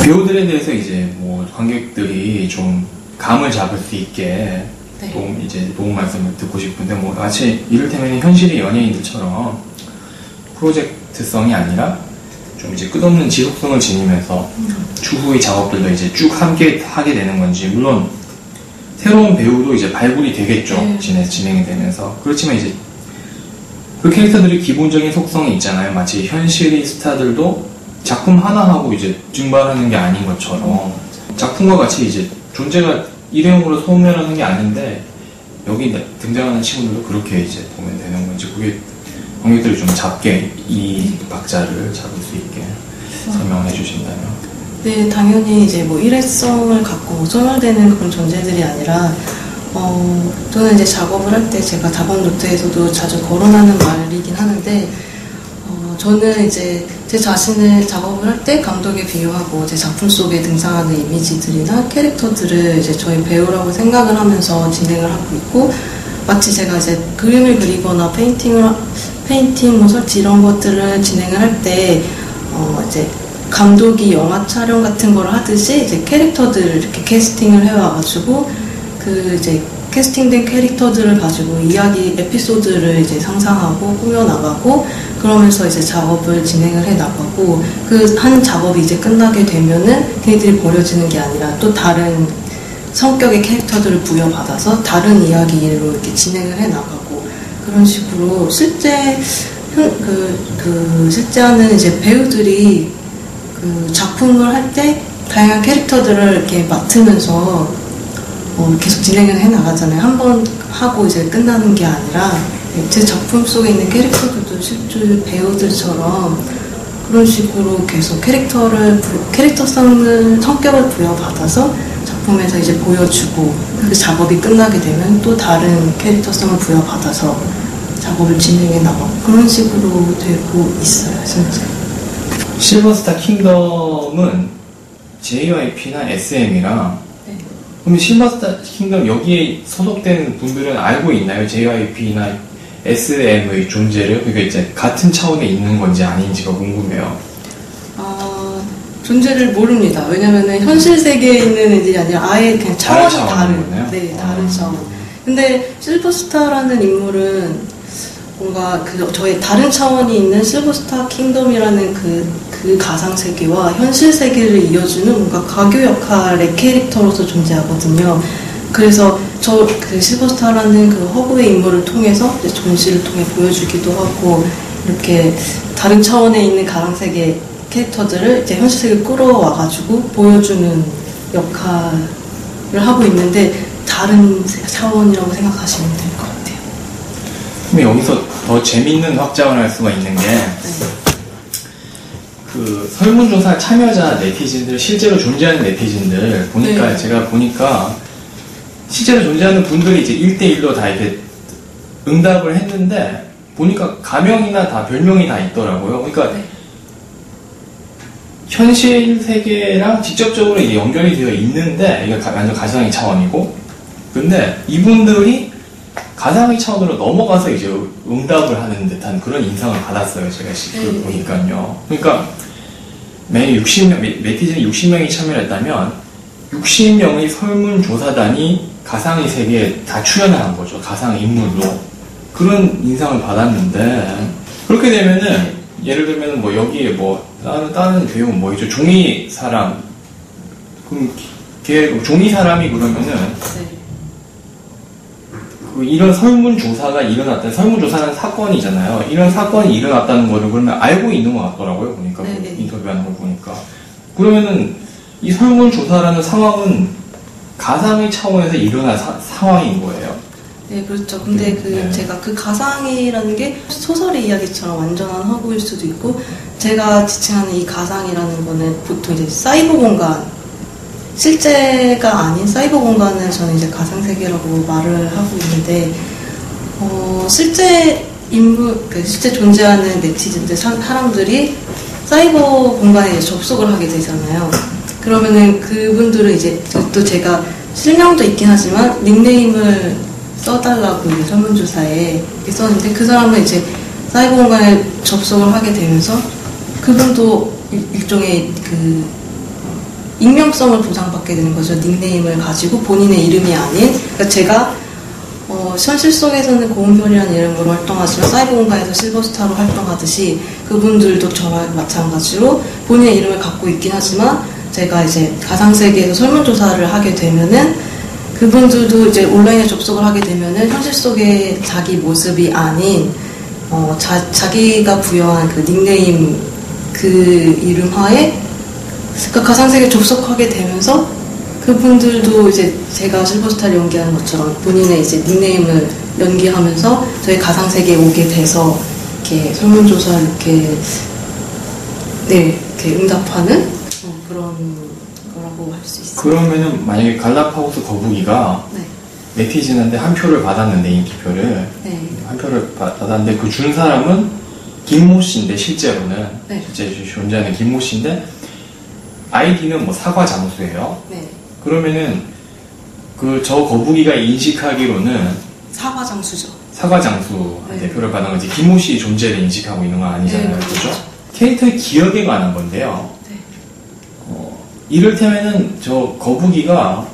배우들에 대해서 이제 뭐 관객들이 좀 감을 잡을 수 있게 네. 도움 말씀을 듣고 싶은데, 뭐 마치 이를테면 현실의 연예인들처럼 프로젝트성이 아니라 좀 이제 끝없는 지속성을 지니면서 추후의 작업들도 이제 쭉 함께 하게 되는 건지, 물론 새로운 배우도 이제 발굴이 되겠죠. 진행이 되면서. 그렇지만 이제 그 캐릭터들이 기본적인 속성이 있잖아요. 마치 현실의 스타들도 작품 하나하고 이제 증발하는 게 아닌 것처럼 작품과 같이 이제 존재가 일회용으로 소멸하는 게 아닌데, 여기 등장하는 친구들도 그렇게 이제 보면 되는 건지, 그게 관객들이 좀 잡게 이 박자를 잡을 수 있게 설명을 해주신다면. 네, 당연히 이제 뭐 일회성을 갖고 소멸되는 그런 존재들이 아니라, 저는 이제 작업을 할 때 제가 작업 노트에서도 자주 거론하는 말이긴 하는데, 저는 이제 제 자신을 작업을 할 때 감독에 비유하고 제 작품 속에 등장하는 이미지들이나 캐릭터들을 이제 저희 배우라고 생각을 하면서 진행을 하고 있고, 마치 제가 이제 그림을 그리거나 페인팅, 뭐 설치 이런 것들을 진행을 할 때, 이제 감독이 영화 촬영 같은 걸 하듯이 이제 캐릭터들을 이렇게 캐스팅을 해와가지고 그 이제 캐스팅된 캐릭터들을 가지고 이야기 에피소드를 이제 상상하고 꾸며나가고, 그러면서 이제 작업을 진행을 해나가고, 그 한 작업이 이제 끝나게 되면은 걔네들이 버려지는 게 아니라 또 다른 성격의 캐릭터들을 부여받아서 다른 이야기로 이렇게 진행을 해나가고, 그런 식으로 실제 실제 하는 이제 배우들이 그 작품을 할 때 다양한 캐릭터들을 이렇게 맡으면서 계속 진행을 해나가잖아요. 한 번 하고 이제 끝나는 게 아니라 제 작품 속에 있는 캐릭터들도 실제 배우들처럼 그런 식으로 계속 캐릭터성을, 성격을 부여받아서 작품에서 이제 보여주고, 그 작업이 끝나게 되면 또 다른 캐릭터성을 부여받아서 작업을 진행해 나가고, 그런 식으로 되고 있어요, 진짜. 실버스타 킹덤은 JYP나 SM이랑, 그럼 실버스타 킹덤 여기에 소속된 분들은 알고 있나요? JYP나 SM의 존재를? 그게 이제 같은 차원에 있는 건지 아닌지가 궁금해요. 존재를 모릅니다. 왜냐면은 현실 세계에 있는 애들이 아니라 아예 그냥 차원이 다른. 네, 다른 차원. 근데 실버스타라는 인물은 뭔가 저의 다른 차원이 있는 실버스타 킹덤이라는 그 가상 세계와 현실 세계를 이어주는 뭔가 가교 역할의 캐릭터로서 존재하거든요. 그래서 그 실버스타라는 그 허구의 인물을 통해서 이제 존시를 통해 보여주기도 하고, 이렇게 다른 차원에 있는 가상 세계 캐릭터들을 이제 현실 세계에 끌어와가지고 보여주는 역할을 하고 있는데, 다른 차원이라고 생각하시면 될 것 같아요. 근데 여기서 더 재밌는 확장을 할 수가 있는 게, 그 설문조사 참여자 네티즌들, 실제로 존재하는 네티즌들 보니까, 네. 제가 보니까 실제로 존재하는 분들이 이제 1대1로 다 이렇게 응답을 했는데, 보니까 가명이나 다 별명이 다 있더라고요. 그러니까 네. 현실 세계랑 직접적으로 이게 연결이 되어 있는데, 이게 완전 가상의 차원이고, 근데 이분들이 가상의 차원으로 넘어가서 이제 응답을 하는 듯한 그런 인상을 받았어요, 제가 그걸 보니까요. 그러니까 매일 60명, 네티즌이 60명이 참여를 했다면 60명의 설문조사단이 가상의 세계에 다 출연을 한 거죠. 가상 인물로. 그런 인상을 받았는데, 그렇게 되면은 예를 들면 뭐 여기에 뭐 다른 배우는 뭐 있죠? 종이 사람. 그럼 종이 사람이 그러면은 이런 설문조사가 일어났다. 설문조사는 사건이잖아요. 이런 사건이 일어났다는 거를 그러면 알고 있는 것 같더라고요. 보니까. 인터뷰하는 걸 보니까. 그러면은 이 설문조사라는 상황은 가상의 차원에서 일어난 상황인 거예요. 네, 그렇죠. 근데 제가 그 가상이라는 게 소설의 이야기처럼 완전한 허구일 수도 있고, 제가 지칭하는 이 가상이라는 거는 보통 이제 사이버 공간, 실제가 아닌 사이버 공간을 저는 이제 가상세계라고 말을 하고 있는데, 실제 실제 존재하는 네티즌들, 사람들이 사이버 공간에 이제 접속을 하게 되잖아요. 그러면은 그분들은 이제 또 제가 실명도 있긴 하지만 닉네임을 써달라고 이제 설문조사에 이렇게 썼는데, 그 사람은 이제 사이버 공간에 접속을 하게 되면서 그분도 일종의 익명성을 보장받게 되는 거죠. 닉네임을 가지고 본인의 이름이 아닌, 그러니까 제가 현실 속에서는 고은별이라는 이름으로 활동하지만 사이버 공간에서 실버스타로 활동하듯이 그분들도 저랑 마찬가지로 본인의 이름을 갖고 있긴 하지만 제가 이제 가상세계에서 설문조사를 하게 되면은 그분들도 이제 온라인에 접속을 하게 되면은 현실 속의 자기 모습이 아닌 자기가 부여한 그 닉네임 그 이름하에 그 가상세계에 접속하게 되면서 그분들도 이제 제가 실버스타를 연기하는 것처럼 본인의 이제 닉네임을 연기하면서 저희 가상세계에 오게 돼서 이렇게 설문조사 이렇게 이렇게 응답하는 그런 거라고 할 수 있어요. 그러면은 만약에 갈라파고스 거북이가 네. 네티즌한테 한 표를 받았는데, 인기표를 네. 한 표를 받았는데 그 준 사람은 김모 씨인데, 실제로는 네. 실제 존재하는 김모 씨인데 아이디는 뭐 사과 장수예요. 네. 그러면은 저 거북이가 인식하기로는 사과 장수죠. 사과 장수한테 네. 표를 받은 거지 김모 씨의 존재를 인식하고 있는 건 아니잖아요. 네, 그죠? 캐릭터의 기억에 관한 건데요. 네. 이를테면은 저 거북이가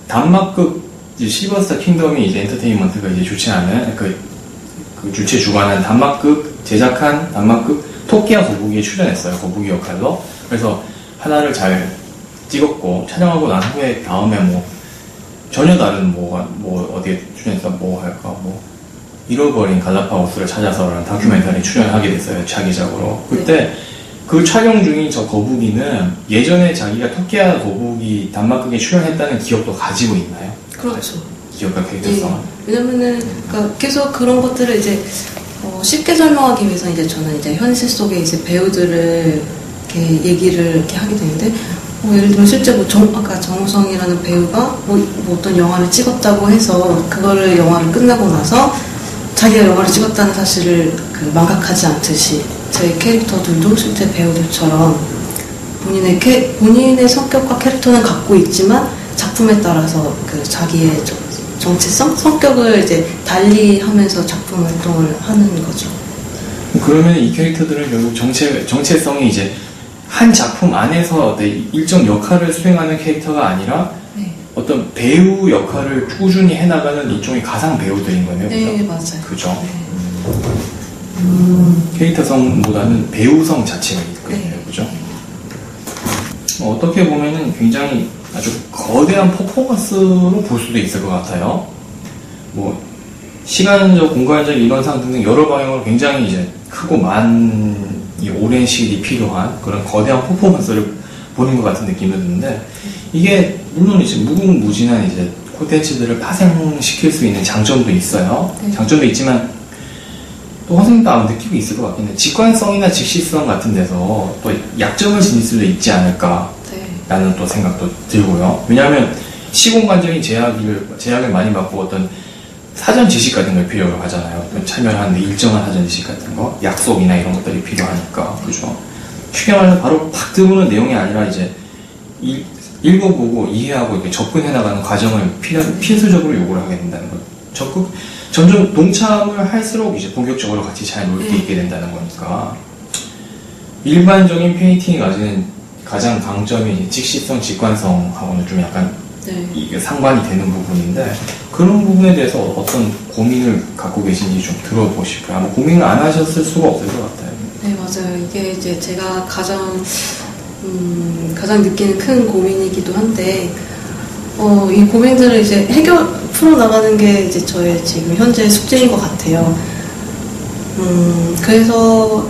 단막극 이제 실버스타 킹덤이 이제 엔터테인먼트가 이제 주최하는 그 주최 주관한 단막극 제작한 단막극 토끼와 거북이에 출연했어요. 거북이 역할로. 그래서 하나를 잘 찍었고 촬영하고 난 후에 다음에 뭐 전혀 다른 뭐 어디에 출연해서 뭐 할까 뭐 잃어버린 갈라파고스를 찾아서라는 다큐멘터리에 출연하게 됐어요. 차기작으로. 그때 그 촬영 중인 저 거북이는 예전에 자기가 토끼와 거북이 단막극에 출연했다는 기억도 가지고 있나요? 그렇죠. 기억과 캐릭터성. 네. 왜냐면은 그러니까 계속 그런 것들을 이제 쉽게 설명하기 위해서 이제 저는 이제 현실 속에 이제 배우들을 이렇게 얘기를 이렇게 하게 되는데 예를 들면 실제 아까 정우성이라는 배우가 뭐 어떤 영화를 찍었다고 해서 그거를 영화를 끝나고 나서 자기가 영화를 찍었다는 사실을 망각하지 않듯이 저희 캐릭터들도 실제 배우들처럼 본인의 성격과 캐릭터는 갖고 있지만 작품에 따라서 자기의 정체성, 성격을 이제 달리하면서 작품 활동을 하는 거죠. 그러면 이 캐릭터들은 결국 정체성이 이제 한 작품 안에서 일정 역할을 수행하는 캐릭터가 아니라 네. 어떤 배우 역할을 꾸준히 해나가는 일종의 가상 배우들인 거네요. 네, 그죠? 맞아요. 그죠? 네. 캐릭터성보다는 배우성 자체가 있거든요. 네. 그죠? 어떻게 보면은 굉장히 아주 거대한 퍼포먼스로 볼 수도 있을 것 같아요. 뭐 시간적, 공간적, 인원상 등등 여러 방향으로 굉장히 이제 크고 이 오랜 시일이 필요한 그런 거대한 퍼포먼스를 보는 것 같은 느낌이 드는데, 이게 물론 이제 무궁무진한 이제 콘텐츠들을 파생시킬 수 있는 장점도 있어요. 네. 장점도 있지만 또 선생님도 아마 느끼고 있을 것 같긴 해요. 직관성이나 직시성 같은 데서 또 약점을 지닐 수도 있지 않을까라는 또 생각도 들고요. 왜냐하면 시공간적인 제약을 많이 받고 어떤 사전 지식 같은 걸 필요로 하잖아요. 참여하는데 일정한 사전 지식 같은 거, 약속이나 이런 것들이 필요하니까. 그죠? 쉽게 말해서 바로 팍 들어오는 내용이 아니라 이제 읽어보고 이해하고 이렇게 접근해 나가는 과정을 필수적으로 요구를 하게 된다는 거. 점점 동참을 할수록 이제 본격적으로 같이 잘 놀 수 있게 된다는 거니까. 일반적인 페인팅이 가지는 가장 강점이 이제 직시성, 직관성하고는 좀 약간 이게 상반이 되는 부분인데, 그런 부분에 대해서 어떤 고민을 갖고 계신지 좀 들어보고 싶어요. 아마 고민을 안 하셨을 수가 없을 것 같아요. 네, 맞아요. 이게 이제 제가 가장 느끼는 큰 고민이기도 한데, 이 고민들을 이제 풀어나가는 게 이제 저의 지금 현재 숙제인 것 같아요. 그래서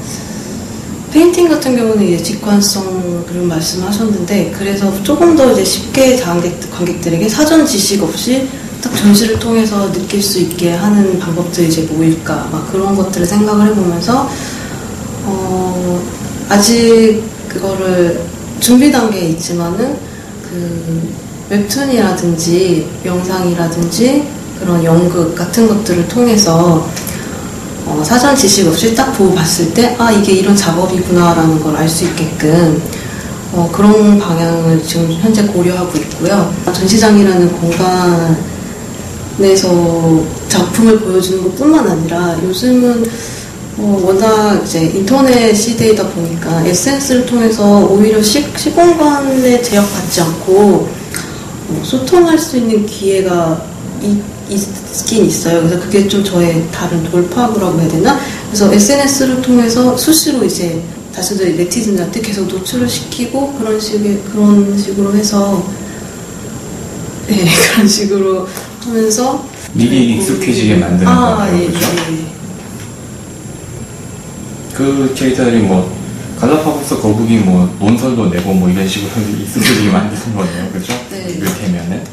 페인팅 같은 경우는 이제 직관성 그런 말씀하셨는데, 그래서 조금 더 이제 쉽게 관객들에게 사전 지식 없이 딱 전시를 통해서 느낄 수 있게 하는 방법들이 이제 뭐일까, 막 그런 것들을 생각을 해보면서 아직 그거를 준비 단계에 있지만은 웹툰이라든지 영상이라든지 그런 연극 같은 것들을 통해서 사전 지식 없이 딱 보고 봤을 때 이게 이런 작업이구나 라는 걸 알 수 있게끔 그런 방향을 지금 현재 고려하고 있고요. 전시장이라는 공간에서 작품을 보여주는 것 뿐만 아니라 요즘은 워낙 이제 인터넷 시대이다 보니까 SNS를 통해서 오히려 시공간에 제약받지 않고 소통할 수 있는 기회가 있긴 있어요. 그래서 그게 좀 저의 다른 돌파구라고 해야 되나? 그래서 SNS를 통해서 수시로 이제 다수들 네티즌들한테 계속 노출을 시키고 그런 식으로 해서 네, 그런 식으로 하면서 미리 익숙해지게 만드는 거예요. 예, 그죠? 예. 그 캐릭터들이 뭐 갈라파고스 거북이 뭐 논설도 내고 뭐 이런 식으로 익숙해지게 만드는 거네요. 그죠? 네. 이를테면은